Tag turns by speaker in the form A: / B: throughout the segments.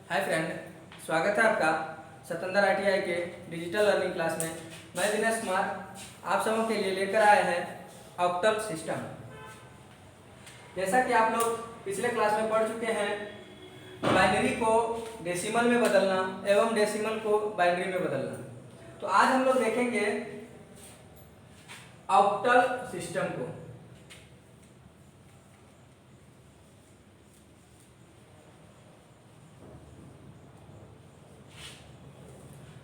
A: Hi friend, स्वागत है आपका सतंदर ITI के डिजिटल लर्निंग क्लास में। मैं दिनेश कुमार आप सबों के लिए लेकर आए हैं ऑक्टल सिस्टम। जैसा कि आप लोग पिछले क्लास में पढ़ चुके हैं, बाइनरी को डेसिमल में बदलना एवं डेसिमल को बाइनरी में बदलना। तो आज हम लोग देखेंगे ऑक्टल सिस्टम को।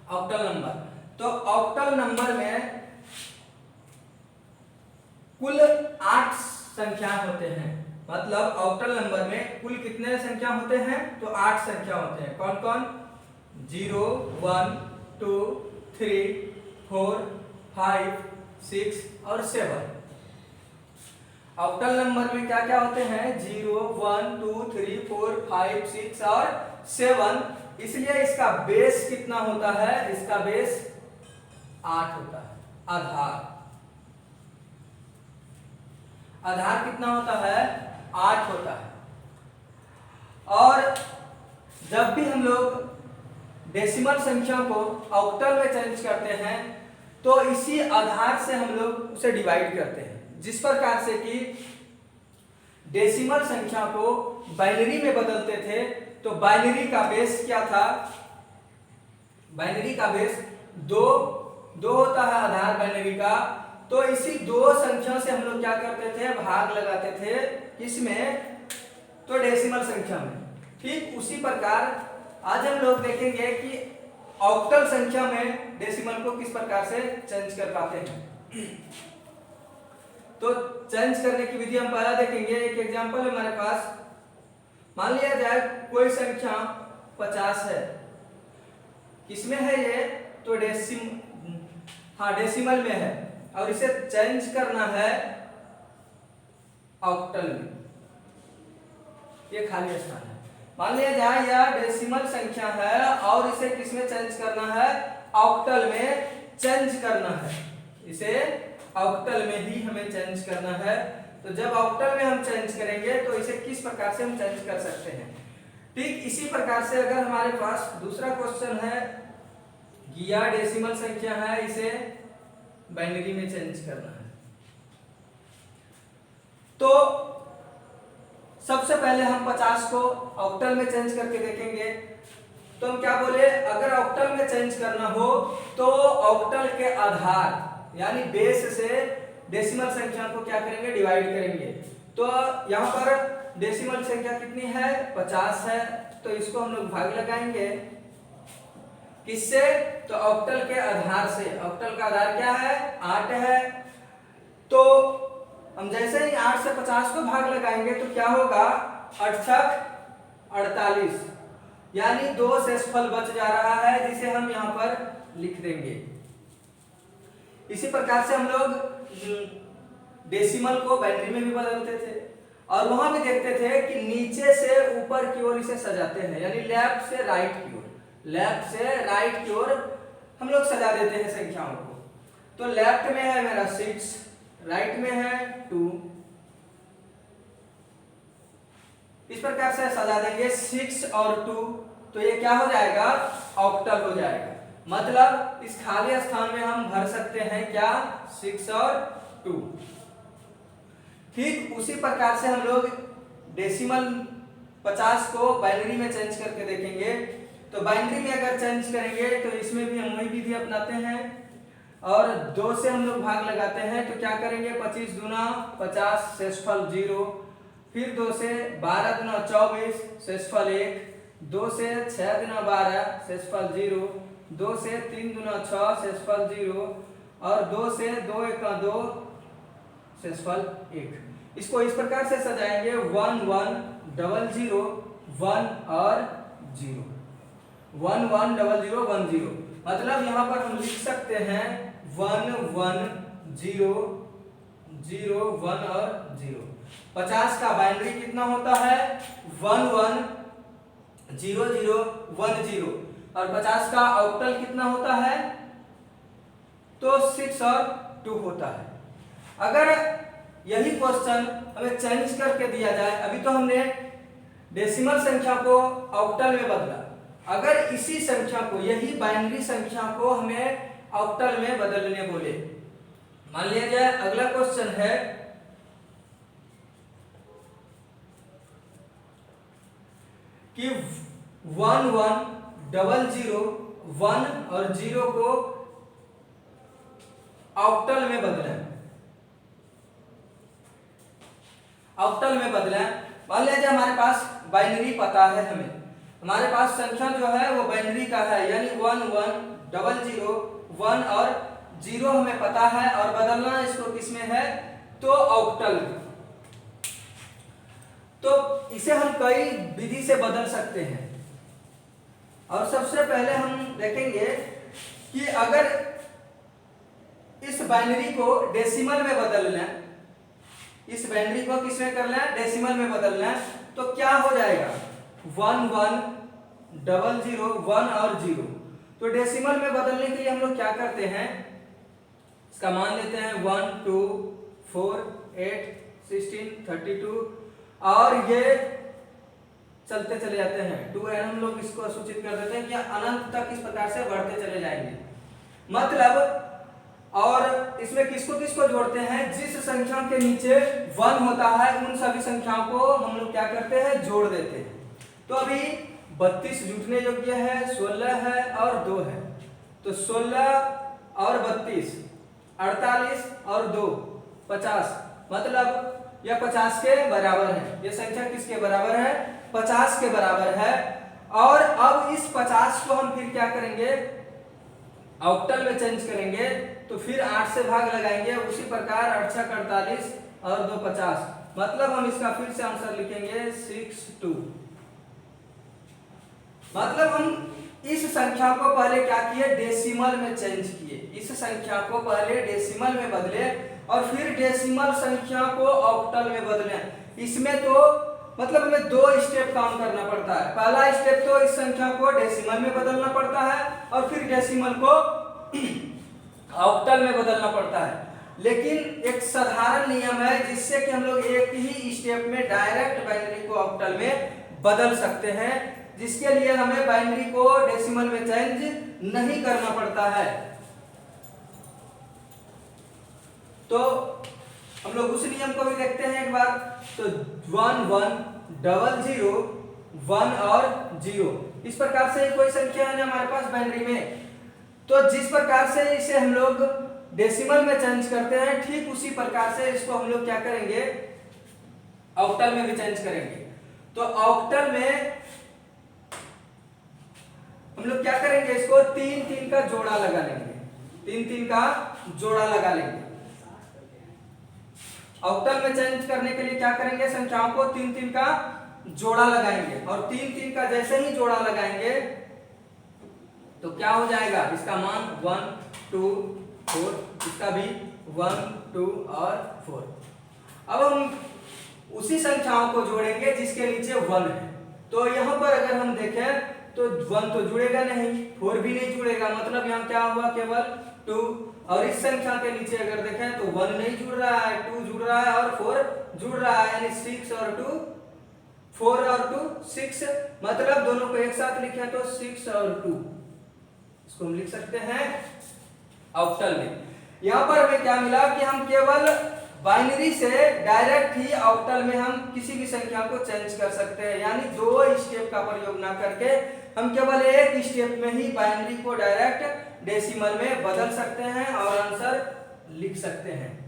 A: ऑक्टल नंबर, तो ऑक्टल नंबर में कुल 8 संख्या होते हैं। मतलब ऑक्टल नंबर में कुल कितने संख्या होते हैं? तो 8 संख्या होते हैं। कौन कौन? 0, 1, 2, 3, 4, 5, 6 और 7। ऑक्टल नंबर में क्या क्या होते हैं? 0, 1, 2, 3, 4, 5, 6 और 7। इसलिए इसका बेस कितना होता है? इसका बेस 8 होता है। आधार कितना होता है? 8 होता है। और जब भी हम लोग डेसिमल संख्या को ऑक्टल में चेंज करते हैं तो इसी आधार से हम लोग उसे डिवाइड करते हैं। जिस प्रकार से कि डेसिमल संख्या को बाइनरी में बदलते थे तो बाइनरी का बेस क्या था? बाइनरी का बेस 2 होता है आधार बाइनरी का। तो इसी 2 संख्या से हम लोग क्या करते थे? भाग लगाते थे। किसमें? तो डेसिमल संख्या में। ठीक उसी प्रकार आज हम लोग देखेंगे कि ऑक्टल संख्या में डेसिमल को किस प्रकार से चेंज कर पाते हैं। तो चेंज करने की विधि हम पहला देखेंगे। एक एग्जांपल है हमारे पास। मान लिया जाए कोई संख्या 50 है। किसमें है ये? तो डेसिमल में है और इसे चेंज करना है ऑक्टल में। ये खाली स्थान है। मान लिया जाए यह डेसिमल संख्या है और इसे किसमें चेंज करना है? ऑक्टल में चेंज करना है। इसे ऑक्टल में ही हमें चेंज करना है। तो जब ऑक्टल में हम चेंज करेंगे तो इसे किस प्रकार से हम चेंज कर सकते हैं? ठीक इसी प्रकार से अगर हमारे पास दूसरा क्वेश्चन है, यह डेसिमल संख्या है, इसे बाइनरी में चेंज करना है। तो सबसे पहले हम 50 को ऑक्टल में चेंज करके देखेंगे। तो हम क्या बोले? अगर ऑक्टल में चेंज करना हो तो ऑक्टल के आधार यानी बेस से डेसिमल संख्या को क्या करेंगे? डिवाइड करेंगे। तो यहाँ पर डेसिमल संख्या कितनी है? 50 है। तो इसको हम लोग भाग लगाएंगे। किससे? तो ऑक्टल के आधार से। ऑक्टल का आधार क्या है? 8 है। तो हम जैसे ही 8 से 50 को भाग लगाएंगे तो क्या होगा? 8 48, यानी 2 शेषफल बच जा रहा है, जिसे हम यहाँ पर लिख देंगे। इसी प्रकार से हम लोग डेसिमल को बाइनरी में भी बदलते थे और वहां भी देखते थे कि नीचे से ऊपर की ओर इसे सजाते हैं, यानी लेफ्ट से राइट की ओर। लेफ्ट से राइट की ओर हम लोग सजा देते हैं संख्याओं को। तो लेफ्ट में है मेरा 6, राइट में है 2। इस प्रकार से सजा देंगे 6 और 2। तो ये क्या हो जाएगा? ऑक्टल हो जाएगा। मतलब इस खाली स्थान में हम भर सकते हैं क्या? 6 और 2। ठीक उसी प्रकार से हम लोग डेसिमल 50 को बाइनरी में चेंज करके देखेंगे। तो बाइनरी में अगर चेंज करेंगे तो इसमें भी हम वही विधि अपनाते हैं और 2 से हम लोग भाग लगाते हैं। तो क्या करेंगे? 25 दूना 50, शेषफल 0। फिर 2 से 12 दूना 24, शेषफल 1। 2 से 6 दूना 12, शेषफल 0। 2 से 3 दूना 6, शेषफल 0 और 2 से 2 एका 2, शेषफल 1। इसको इस प्रकार से सजाएंगे 1 1 0 0 1 और 0, 1 1 0 0 1 0। मतलब यहाँ पर हम लिख सकते हैं 1 1 0 0 1 और 0। 50 का बाइनरी कितना होता है? 1 1 0 0 1 0। और 50 का ऑक्टल कितना होता है? तो 6 और 2 होता है। अगर यही क्वेश्चन हमें चेंज करके दिया जाए, अभी तो हमने डेसिमल संख्या को ऑक्टल में बदला, अगर इसी संख्या को, यही बाइनरी संख्या को हमें ऑक्टल में बदलने बोले, मान लिया जाए अगला क्वेश्चन है कि 1100 1 और 0 को ऑक्टल में बदलें, ऑक्टल में बदलें। मान लिया जाए हमारे पास बाइनरी पता है, हमारे पास संख्या जो है वो बाइनरी का है, यानी 1100 1 और 0 हमें पता है और बदलना इसको किसमें है, तो ऑक्टल। तो इसे हम कई विधि से बदल सकते हैं। और सबसे पहले हम देखेंगे कि अगर इस बाइनरी को डेसिमल में बदल लें, इस बाइनरी को किसमें कर लें, डेसिमल में बदल लें, तो क्या हो जाएगा 1100 1 और 0। तो डेसिमल में बदलने के लिए हम लोग क्या करते हैं, इसका मान लेते हैं 1 2 4 8 16 32 और ये चलते चले जाते हैं 2n, हम लोग इसको सूचित कर देते हैं कि अनंत तक इस प्रकार से बढ़ते चले जाएंगे। मतलब और इसमें किसको किसको जोड़ते हैं, जिस संख्या के नीचे 1 होता है उन सभी संख्याओं को हम लोग क्या करते हैं, जोड़ देते हैं। तो अभी 32 जुटने योग्य है, 16 है और 2 है, तो 16 और 32 48 और 2 50, मतलब यह 50 के बराबर है। यह संख्या किसके बराबर है, 50 के बराबर है। और अब इस 50 को हम फिर क्या करेंगे, ऑक्टल में चेंज करेंगे, तो फिर 8 से भाग लगाएंगे, उसी प्रकार 8 6 48 और 2 50, मतलब हम इसका फिर से आंसर लिखेंगे 62। मतलब हम इस संख्या को पहले क्या किए, डेसिमल में चेंज किए, इस संख्या को पहले डेसिमल में बदले और फिर डेसिमल संख्या को ऑक्टल में बदले। इसमें तो मतलब हमें 2 स्टेप काम करना पड़ता है। पहला स्टेप तो इस संख्या को डेसिमल में बदलना पड़ता है और फिर डेसिमल को ऑक्टल में बदलना पड़ता है। लेकिन एक साधारण नियम है जिससे कि हम लोग एक ही स्टेप में डायरेक्ट बाइनरी को ऑक्टल में बदल सकते हैं, जिसके लिए हमें बाइनरी को डेसिमल में चेंज नहीं करना पड़ता है। तो हम लोग उस नियम को भी देखते हैं एक बार। तो 1100 1 और 0, इस प्रकार से कोई संख्या है ना हमारे पास बाइनरी में, तो जिस प्रकार से इसे हम लोग डेसिमल में चेंज करते हैं, ठीक उसी प्रकार से इसको हम लोग क्या करेंगे, ऑक्टल में भी चेंज करेंगे। तो ऑक्टल में हम लोग क्या करेंगे, इसको 3 3 का जोड़ा लगा लेंगे, 3 3 का जोड़ा लगा लेंगे। ऑक्टल में चेंज करने के लिए क्या करेंगे, संख्याओं को 3 3 का जोड़ा लगाएंगे और 3 3 का जैसे ही जोड़ा लगाएंगे तो क्या हो जाएगा, इसका मान 1 2 4, इसका भी 1 2 और 4। अब हम उसी संख्याओं को जोड़ेंगे जिसके नीचे 1 है। तो यहाँ पर अगर हम देखें तो 1 तो जुड़ेगा नहीं, 4 भी नहीं जुड़ेगा, मतलब यहाँ क्या हुआ, केवल 2। और इस संख्या के नीचे अगर देखें तो 1 नहीं जुड़ रहा है, 2 जुड़ रहा है और 4 जुड़ रहा है, यानी 6 और 2 4 और 2 6, मतलब दोनों को एक साथ लिखें तो 6 और 2, इसको हम लिख सकते हैं ऑक्टल में। यहाँ पर हमें क्या मिला कि हम केवल बाइनरी से डायरेक्ट ही ऑक्टल में हम किसी भी संख्या को चेंज कर सकते हैं, यानी 2 स्टेप का प्रयोग ना करके हम केवल एक स्टेप में ही बाइनरी को डायरेक्ट डेसिमल में बदल सकते हैं और आंसर लिख सकते हैं।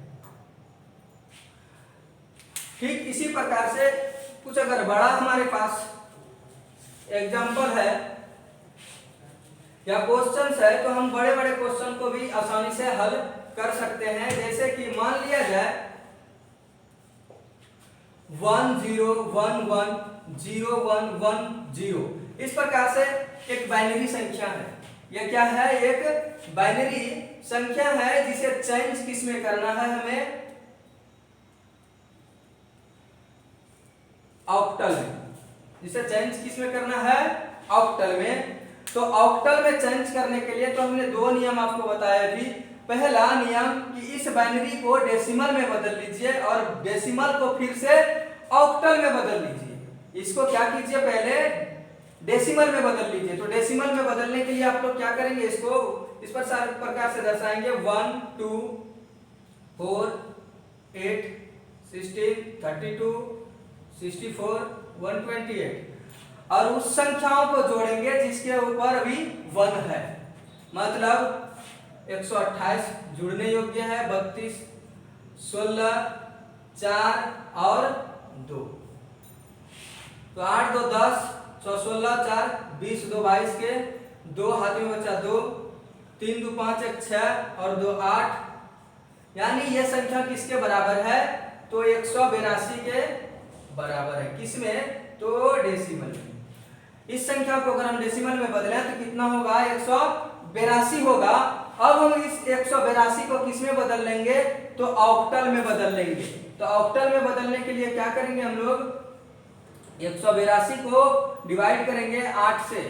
A: ठीक इसी प्रकार से कुछ अगर बड़ा हमारे पास एग्जाम्पल है या क्वेश्चंस है तो हम बड़े बड़े क्वेश्चन को भी आसानी से हल कर सकते हैं। जैसे कि मान लिया जाए 1 0 1 1 0 1 1 0, इस प्रकार से एक बाइनरी संख्या है। यह क्या है, एक बाइनरी संख्या है जिसे चेंज किस में करना है, हमें ऑक्टल में, जिसे चेंज किस में करना है, ऑक्टल में। तो ऑक्टल में चेंज करने के लिए तो हमने 2 नियम आपको बताया थी। पहला नियम कि इस बाइनरी को डेसिमल में बदल लीजिए और डेसिमल को फिर से ऑक्टल में बदल लीजिए। इसको क्या कीजिए, पहले डेसिमल में बदल लीजिए। तो डेसिमल में बदलने के लिए आप लोग क्या करेंगे, इसको इस पर सारे प्रकार से दर्शाएंगे 1 2 4 8 16 32 64 128 और उस संख्याओं को जोड़ेंगे जिसके ऊपर अभी 1 है। मतलब 128 जुड़ने योग्य है, 32 16 4 और 2। तो 8 2 10 16 4 20 2 22 के 2 हाथ में बचा 2 3 2 5 1 6 और 2 8, यानी ये संख्या किसके बराबर है, तो 182 के बराबर है। किसमें, तो डेसिमल में। इस संख्या को अगर हम डेसिमल में बदलें तो कितना होगा, 182 होगा। अब हम इस 182 को किस में बदल लेंगे, तो ऑक्टल में बदल लेंगे। तो ऑक्टल में बदलने के लिए क्या करेंगे हम लोग, 182 को डिवाइड करेंगे 8 से,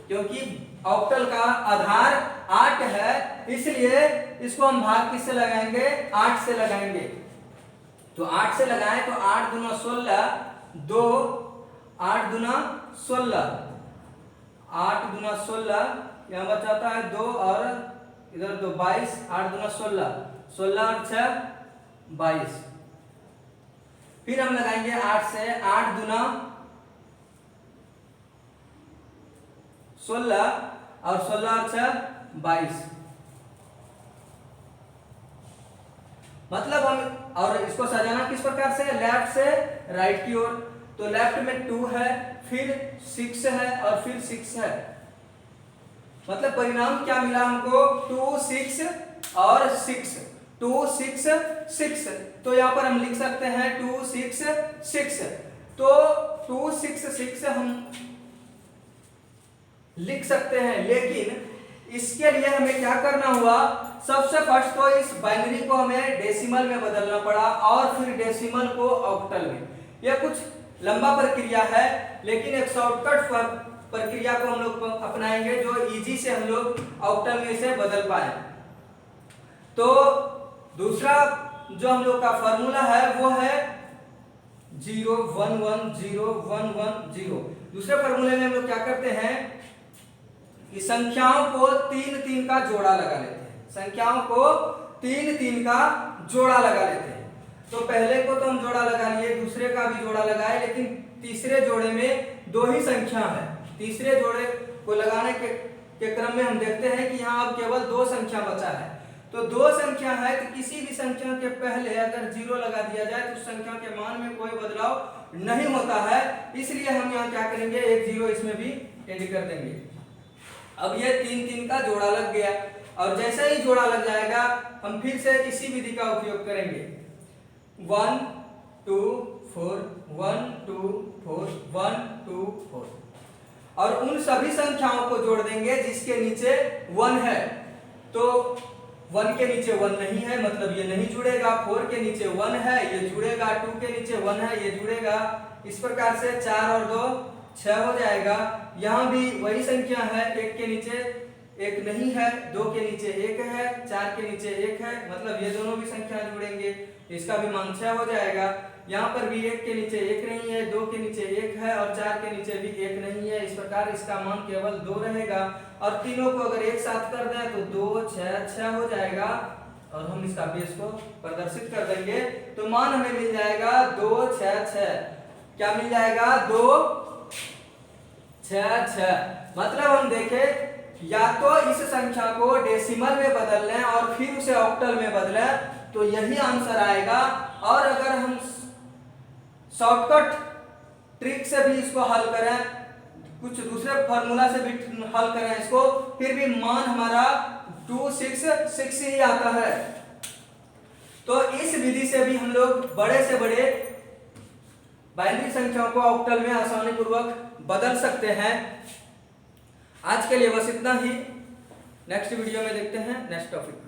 A: क्योंकि ऑक्टल का आधार 8 है, इसलिए इसको हम भाग किससे लगाएंगे, 8 से लगाएंगे। तो 8 से लगाएं तो 8 दूना 16 2 8 दूना 16 8 दूना 16 यहाँ बचाता है 2 और इधर 2 22 8 दूना 16 16 और 6 22। फिर हम लगाएंगे 8 से 8 दूना 16 और 16 और 6 22। मतलब हम और इसको सजाना किस प्रकार से, लेफ्ट से राइट की ओर। तो लेफ्ट में 2 है, फिर 6 है और फिर 6 है। मतलब परिणाम क्या मिला हमको, 2 6 और 6 2 6 6। तो यहाँ पर हम लिख सकते हैं 2 6 6। तो 2 6 6 हम लिख सकते हैं, लेकिन इसके लिए हमें क्या करना हुआ, सबसे फर्स्ट तो इस बाइनरी को हमें डेसिमल में बदलना पड़ा और फिर डेसिमल को ऑक्टल में। यह कुछ लंबा प्रक्रिया है, लेकिन एक शॉर्टकट प्रक्रिया को हम लोग अपनाएंगे जो इजी से हम लोग ऑक्टल में इसे बदल पाए। तो दूसरा जो हम लोग का फॉर्मूला है वो है 0 1 1 0 1 1 0। दूसरे फॉर्मूले में हम लोग क्या करते हैं कि संख्याओं को 3 3 का जोड़ा लगा लेते हैं। संख्याओं को 3 3 का जोड़ा लगा लेते हैं। तो पहले को तो हम जोड़ा लगा लिए, दूसरे का भी जोड़ा लगाए, लेकिन तीसरे जोड़े में 2 ही संख्या है। तीसरे जोड़े को लगाने के क्रम में हम देखते हैं कि यहाँ अब केवल 2 संख्या बचा है। तो 2 संख्या है तो किसी भी संख्या के पहले अगर 0 लगा दिया जाए तो उस संख्या के मान में कोई बदलाव नहीं होता है, इसलिए हम यहाँ क्या करेंगे, एक 0 इसमें भी ऐड कर देंगे। अब ये 3 3 का जोड़ा लग गया, और जैसे ही जोड़ा लग जाएगा हम फिर से इसी विधि का उपयोग करेंगे। 1 2 4 1 2 4 1 2 4 और उन सभी संख्याओं को जोड़ देंगे जिसके नीचे 1 है। तो 1 के नीचे 1 नहीं है, मतलब ये नहीं जुड़ेगा। 4 के नीचे 1 है, ये जुड़ेगा। 2 के नीचे 1 है, ये जुड़ेगा। इस प्रकार से 4 और 2 6 हो जाएगा। यहाँ भी वही संख्या है, 1 के नीचे 1 नहीं है, 2 के नीचे 1 है, 4 के नीचे 1 है, मतलब ये दोनों भी संख्या जुड़ेंगे, इसका भी मान 6 हो जाएगा। यहाँ पर भी 1 के नीचे 1 नहीं है, 2 के नीचे 1 है और 4 के नीचे भी 1 नहीं है। इस प्रकार इसका मान केवल 2 रहेगा, और तीनों को अगर एक साथ कर दें तो 2 6 6 हो जाएगा, और हम इसका बेस को प्रदर्शित कर देंगे तो मान हमें मिल जाएगा 2 6 6। क्या मिल जाएगा, 2 6 6। मतलब हम देखें, या तो इस संख्या को डेसिमल में बदल लें और फिर उसे ऑक्टल में बदलें तो यही आंसर आएगा, और अगर हम शॉर्टकट ट्रिक से भी इसको हल करें, कुछ दूसरे फार्मूला से भी हल करें इसको, फिर भी मान हमारा 2 6 6 ही आता है। तो इस विधि से भी हम लोग बड़े से बड़े बाइनरी संख्याओं को ऑक्टल में आसानी पूर्वक बदल सकते हैं। आज के लिए बस इतना ही। नेक्स्ट वीडियो में देखते हैं नेक्स्ट टॉपिक।